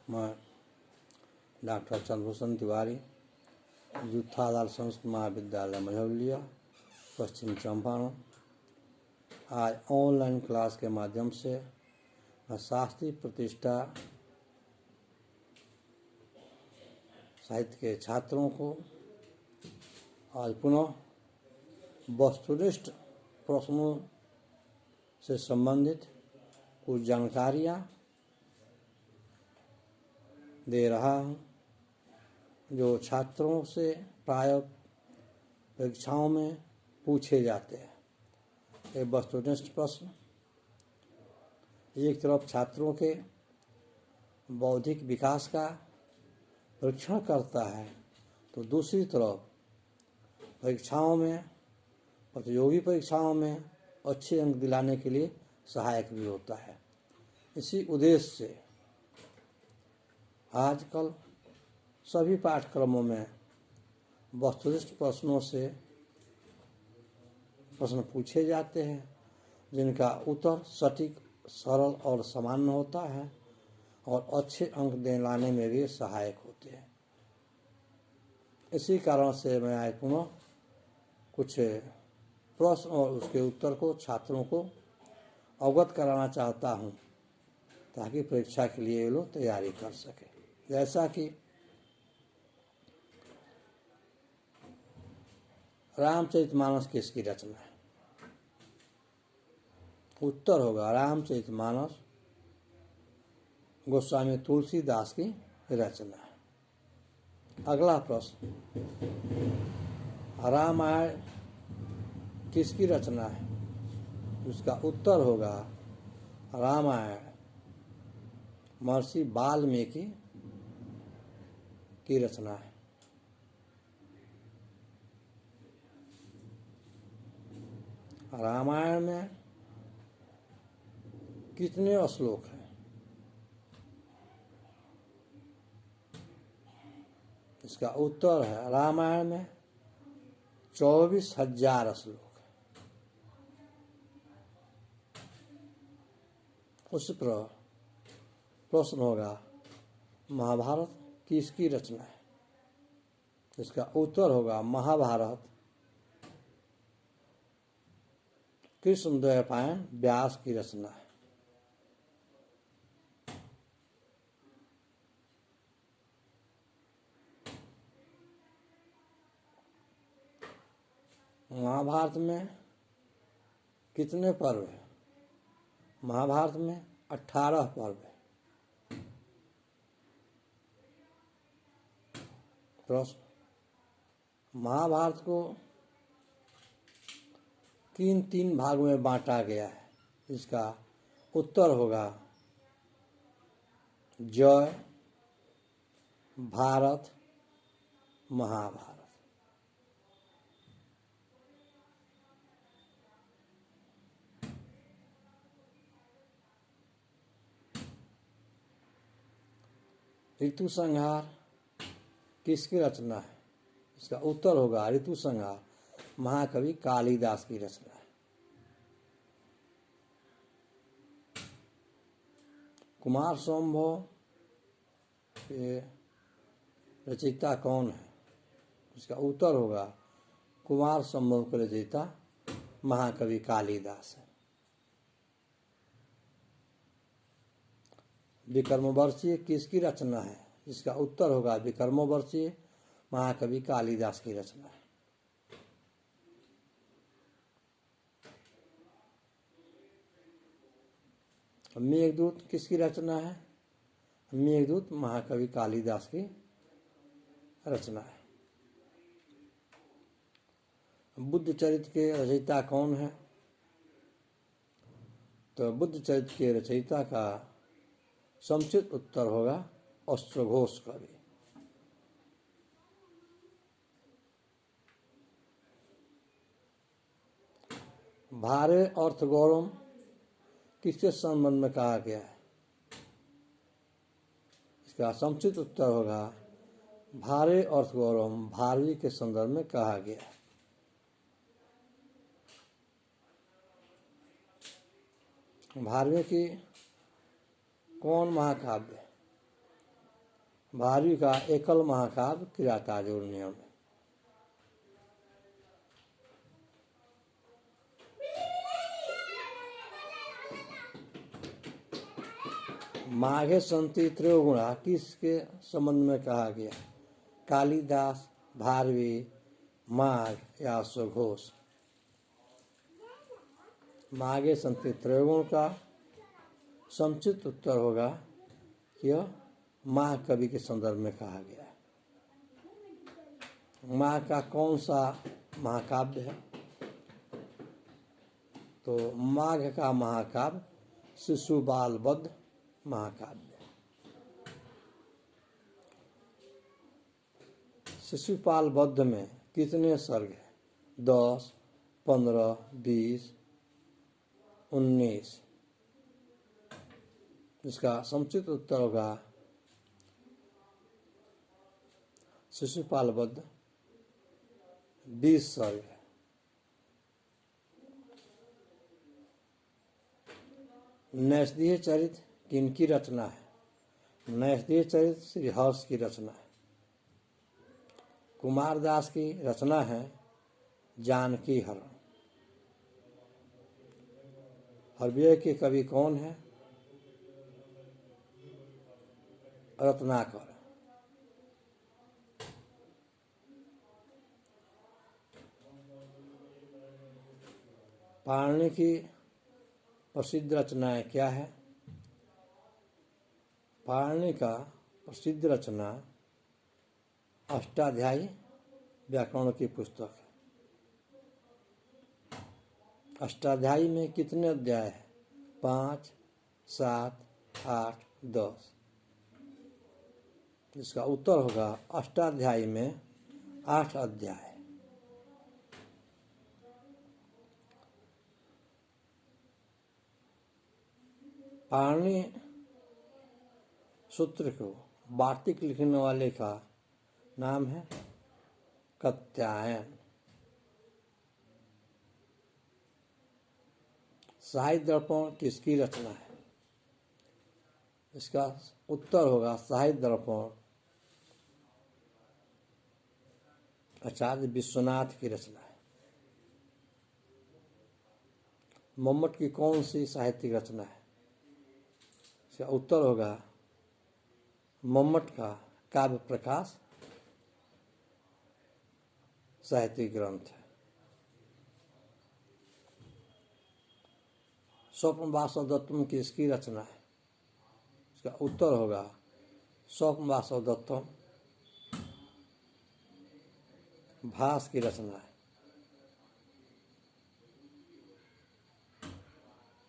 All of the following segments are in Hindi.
मैं डॉक्टर चंद्रभूषण तिवारी, जुत्था आदर्श संस्कृत महाविद्यालय मझौलिया, पश्चिम चंपारण। आज ऑनलाइन क्लास के माध्यम से मैं शास्त्रीय प्रतिष्ठा साहित्य के छात्रों को आज पुनः वस्तुनिष्ठ प्रश्नों से संबंधित कुछ जानकारियाँ दे रहा हूँ, जो छात्रों से प्राय परीक्षाओं में पूछे जाते हैं। ये वस्तुनिष्ठ प्रश्न एक तरफ छात्रों के बौद्धिक विकास का परीक्षण करता है, तो दूसरी तरफ परीक्षाओं में, प्रतियोगी परीक्षाओं में अच्छे अंक दिलाने के लिए सहायक भी होता है। इसी उद्देश्य से आजकल सभी पाठ्यक्रमों में वस्तुनिष्ठ प्रश्नों से प्रश्न पूछे जाते हैं, जिनका उत्तर सटीक, सरल और सामान्य होता है और अच्छे अंक दिलाने में भी सहायक होते हैं। इसी कारण से मैं आज पुनः कुछ प्रश्न और उसके उत्तर को छात्रों को अवगत कराना चाहता हूँ, ताकि परीक्षा के लिए ये लोग तैयारी कर सकें। जैसा कि रामचरितमानस किसकी रचना है? उत्तर होगा रामचरितमानस गोस्वामी तुलसीदास की रचना है। अगला प्रश्न, रामायण किसकी रचना है? उसका उत्तर होगा रामायण महर्षि वाल्मीकि की रचना है। रामायण में कितने श्लोक हैं? इसका उत्तर है रामायण में 24,000 श्लोक है। उस पर प्रश्न होगा महाभारत किसकी रचना है? इसका उत्तर होगा महाभारत कृष्णद्वैपायन व्यास की रचना है। महाभारत में कितने पर्व हैं? महाभारत में 18 पर्व है। प्रश्न, महाभारत को तीन भाग में बांटा गया है। इसका उत्तर होगा जय, भारत, महाभारत। ऋतु संहार किसकी रचना है? इसका उत्तर होगा ऋतु संहार महाकवि कालिदास की रचना है। कुमार संभव के रचयिता कौन है? इसका उत्तर होगा कुमार संभव के रचयिता महाकवि कालिदास है। विक्रमोर्वशीय किसकी रचना है? इसका उत्तर होगा विक्रमोर्वशीय महाकवि कालिदास की रचना है। मेघदूत किसकी रचना है? मेघदूत महाकवि कालिदास की रचना है। बुद्ध चरित्र के रचयिता कौन है? तो बुद्ध चरित्र के रचयिता का समुचित उत्तर होगा अश्वघोष कवि। भारे अर्थ गौरव किसके संबंध में कहा गया है? इसका समुचित उत्तर होगा भारे अर्थ गौरव भारवी के संदर्भ में कहा गया है। भारवी की कौन महाकाव्य? भारवी का एकल महाकाव्य किरातार्जुन नियम। माघे संति त्रयोगुणा किसके संबंध में कहा गया? कालिदास, भारवी, माघ या सुघोष? माघे संति त्रयोगुण का समुचित उत्तर होगा कि यह माघ कवि के संदर्भ में कहा गया है। माघ का कौन सा महाकाव्य है? तो माघ का महाकाव्य शिशुपालवध महाकाव्य। शिशुपालवध में कितने सर्ग हैं? 10, 15, 20, 19। इसका समुचित उत्तर होगा शिशुपालवध 20 सर्ग है। नैषधीय चरित किनकी रचना है? नैषधीय चरित श्री हर्ष की रचना है। कुमारदास की रचना है जानकी हरण। हरव्यय के कवि कौन है? रत्नाकर। पाणिनि की प्रसिद्ध रचनाएं क्या है? पाणिनि का प्रसिद्ध रचना अष्टाध्यायी व्याकरण की पुस्तक है। अष्टाध्यायी में कितने अध्याय हैं? 5, 7, 8, 10। इसका उत्तर होगा अष्टाध्यायी में 8 अध्याय। पाणिनि सूत्र को वार्तिक लिखने वाले का नाम है कात्यायन। साहित्य दर्पण किसकी रचना है? इसका उत्तर होगा साहित्य दर्पण आचार्य विश्वनाथ की रचना है। मम्मट की कौन सी साहित्यिक रचना है? इसका उत्तर होगा मम्मट का काव्य प्रकाश साहित्यिक ग्रंथ है। स्वप्नवासव दत्तम किसकी रचना है? इसका उत्तर होगा स्वप्नवासव दत्तम भास की रचना है।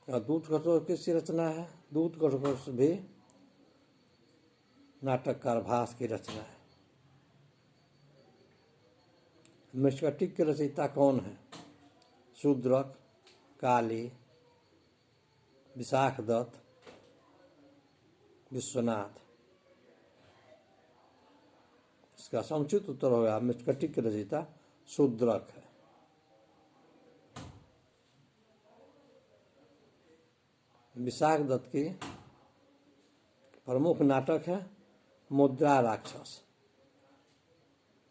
और दूध कठोर किसकी रचना है? दूध कठोर भी नाटककार भास की रचना है। मृच्छकटिक के रचयिता कौन है? शूद्रक, काली, विशाखदत्त, विश्वनाथ। इसका समुचित उत्तर होगा मृच्छकटिक के रचयिता शूद्रक है। विशाखदत्त की प्रमुख नाटक है मुद्रा राक्षस।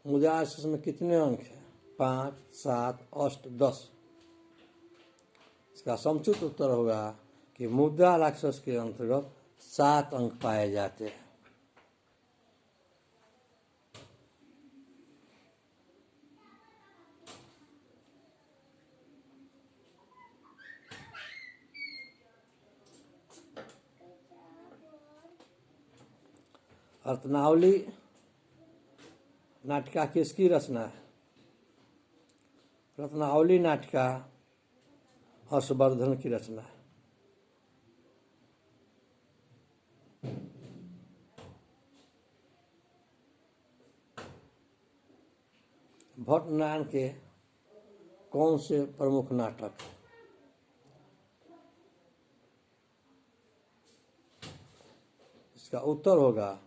मुद्रा राक्षस में कितने अंक हैं? 5, 7, 8, 10। इसका समुचित उत्तर होगा कि मुद्रा राक्षस के अंतर्गत 7 अंक पाए जाते हैं। रत्नावली नाटिका किसकी रचना है? रत्नावली नाटिका हर्षवर्धन की रचना है। भट्टनारायण के कौन से प्रमुख नाटक? इसका उत्तर होगा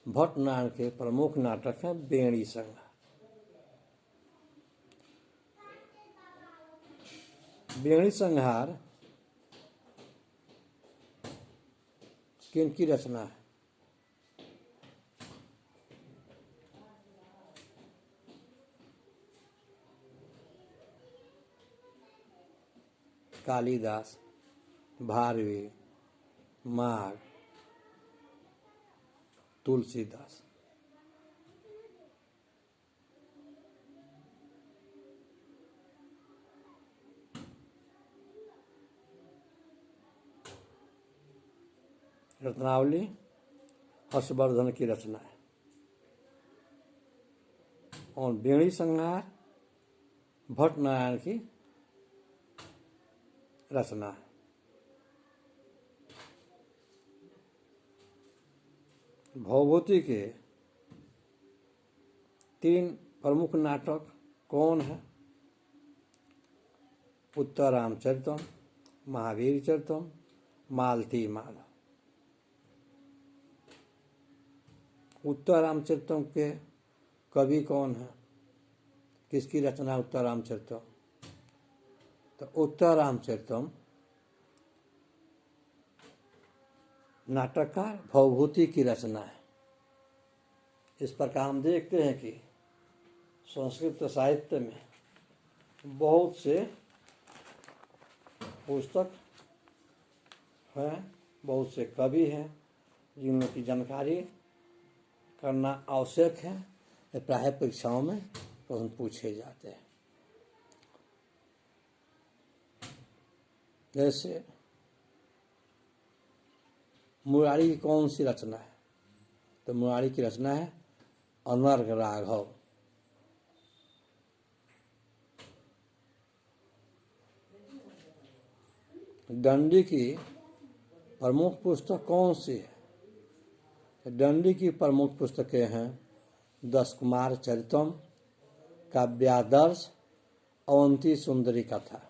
भट्टनारायण के प्रमुख नाटक हैं बेणी संघ। बेणी संहार किनकी रचना है? कालिदास, भारवी, माघ, तुलसीदास। रत्नावली हर्षवर्धन की रचना है। और बेणी संहार भट्ट नारायण की रचना है। भवभूति के 3 प्रमुख नाटक कौन है? उत्तर रामचरितम, महावीर चरितम, मालती माला। उत्तर रामचरितम के कवि कौन है? किसकी रचना उत्तर रामचरितम? तो उत्तर रामचरितम नाटककार भवभूति की रचना है। इस प्रकार हम देखते हैं कि संस्कृत साहित्य में बहुत से पुस्तक हैं, बहुत से कवि हैं जिनकी जानकारी करना आवश्यक है। ये प्राय परीक्षाओं में प्रश्न पूछे जाते हैं। जैसे मुरारी की कौन सी रचना है? तो मुरारी की रचना है अनर्घ राघव। दंडी की प्रमुख पुस्तक कौन सी है? दंडी की प्रमुख पुस्तकें हैं दस कुमार चरितम, काव्यादर्श, अवंती सुंदरी कथा।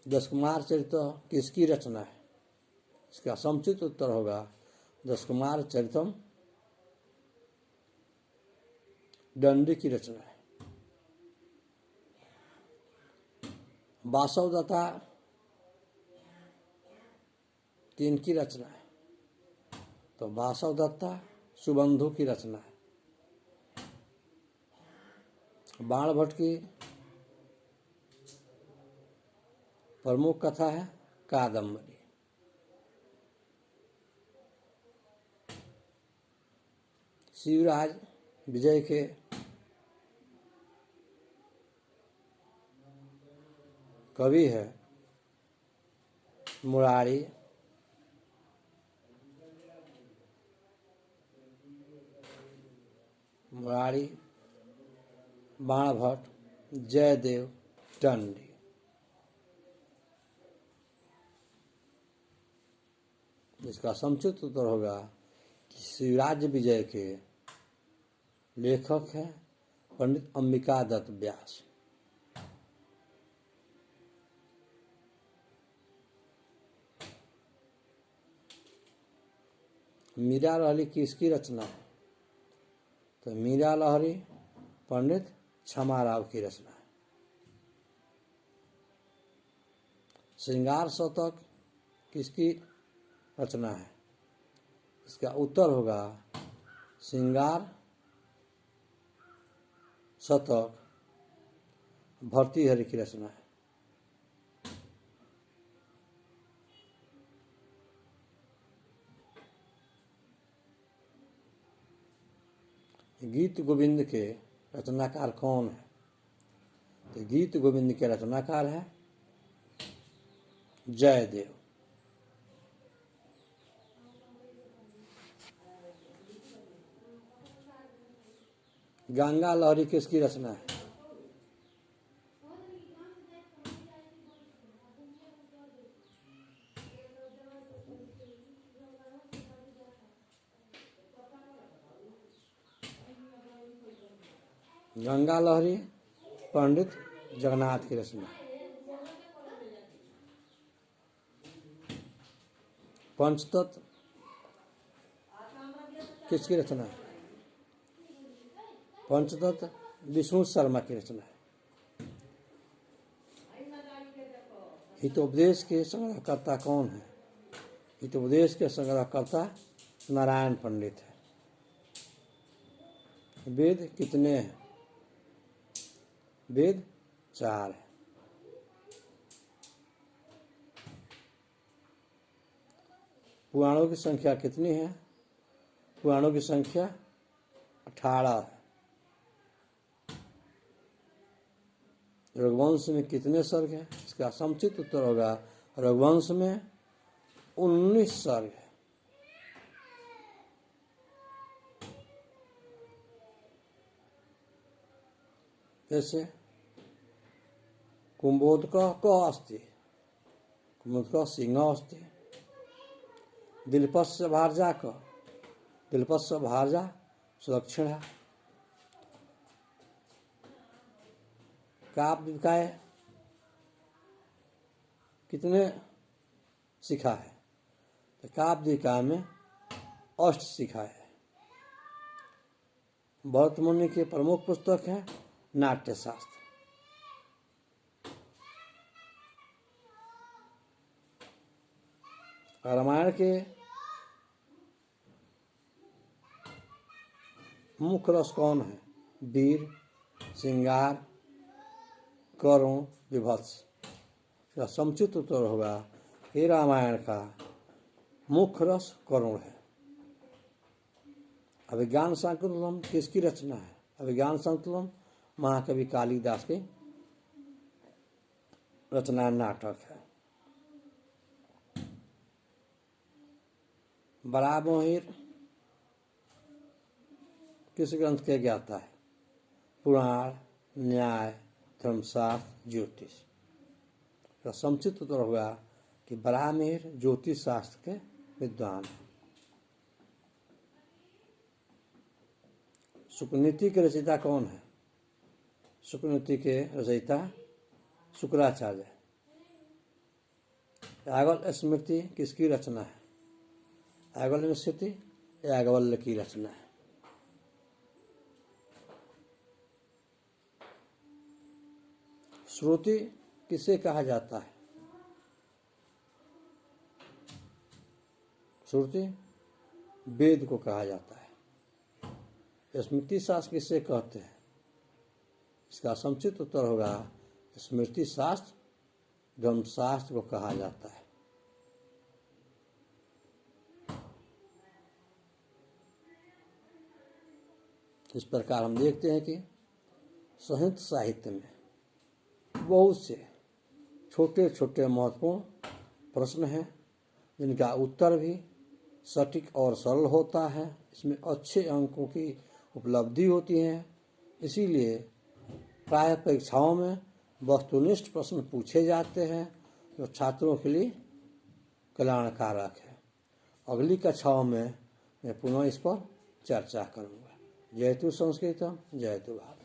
दस कुमार चरितम किसकी रचना है? इसका समुचित उत्तर होगा दस कुमार चरितम दंडी की रचना है। वासवदत्ता किनकी रचना है? तो वासवदत्ता सुबंधु की रचना है। बाणभट्ट की प्रमुख कथा है कादम्बरी। शिवराज विजय के कवि है मुरारी, बाणभट्ट, जयदेव, दंडी। इसका समुचित उत्तर होगा कि शिवराज विजय के लेखक हैं पंडित अंबिका दत्त व्यास। मीरा लहरी किसकी रचना है? तो मीरा लहरी पंडित क्षमाराव की रचना है। श्रृंगार शतक किसकी रचना है? इसका उत्तर होगा श्रृंगार शतक भर्तृहरि की रचना है। गीत गोविंद के रचनाकार कौन है? तो गीत गोविंद के रचनाकार है जयदेव। गंगा लहरी किसकी रचना है? गंगा लहरी पंडित जगन्नाथ की रचना। पंचतत्व किसकी रचना है? पंचतत्व विष्णु शर्मा की रचना है। हितोपदेश के संग्रहकर्ता कौन है? हितोपदेश के संग्रहकर्ता नारायण पंडित है। वेद कितने हैं? वेद 4 है। पुराणों की संख्या कितनी है? पुराणों की संख्या 18 है। रघुवंश में कितने सर्ग हैं? इसका समुचित उत्तर होगा रघुवंश में 19 सर्ग है। जैसे कुंभोदकः कः अस्ति, कुंभोदकः सिंहः अस्ति। दिलीपस्य भारजा कः, दिलीपस्य भारजा सुदक्षिणः। काव्यनिकाय कितने शिखा है? तो काव्यनिकाय में 8 शिखा है। भरत मुनि के प्रमुख पुस्तक है नाट्यशास्त्र। रामायण के मुख्य रस कौन है? वीर, श्रृंगार, करुण, विभत्स। इसका समुचित उत्तर होगा कि रामायण का मुख्य रस करुण है। अभिज्ञान शाकुंतलम किसकी रचना है? अभिज्ञान शाकुंतलम महाकवि कालिदास की रचना नाटक है। बराहमोहिर किस ग्रंथ के ज्ञाता है? पुराण, न्याय, धर्मशास्त्र, ज्योतिष। का समुचित उत्तर होगा कि बराहमिहिर ज्योतिष शास्त्र के विद्वान हैं। शुकनीति के रचयिता कौन है? शुकनीति के रचयिता शुक्राचार्य। याज्ञवल्क्य स्मृति किसकी रचना है? याज्ञवल्क्य स्मृति याज्ञवल्क्य की रचना है। श्रुति किसे कहा जाता है? श्रुति वेद को कहा जाता है। स्मृति शास्त्र किसे कहते हैं? इसका समुचित उत्तर होगा स्मृति शास्त्र धर्मशास्त्र को कहा जाता है। इस प्रकार हम देखते हैं कि संहित साहित्य में बहुत से छोटे छोटे महत्वपूर्ण प्रश्न हैं जिनका उत्तर भी सटीक और सरल होता है। इसमें अच्छे अंकों की उपलब्धि होती है। इसीलिए प्राय परीक्षाओं में वस्तुनिष्ठ प्रश्न पूछे जाते हैं जो छात्रों के लिए कल्याणकारक है। अगली कक्षाओं में मैं पुनः इस पर चर्चा करूँगा। जयतु संस्कृतम, जयतु भारत।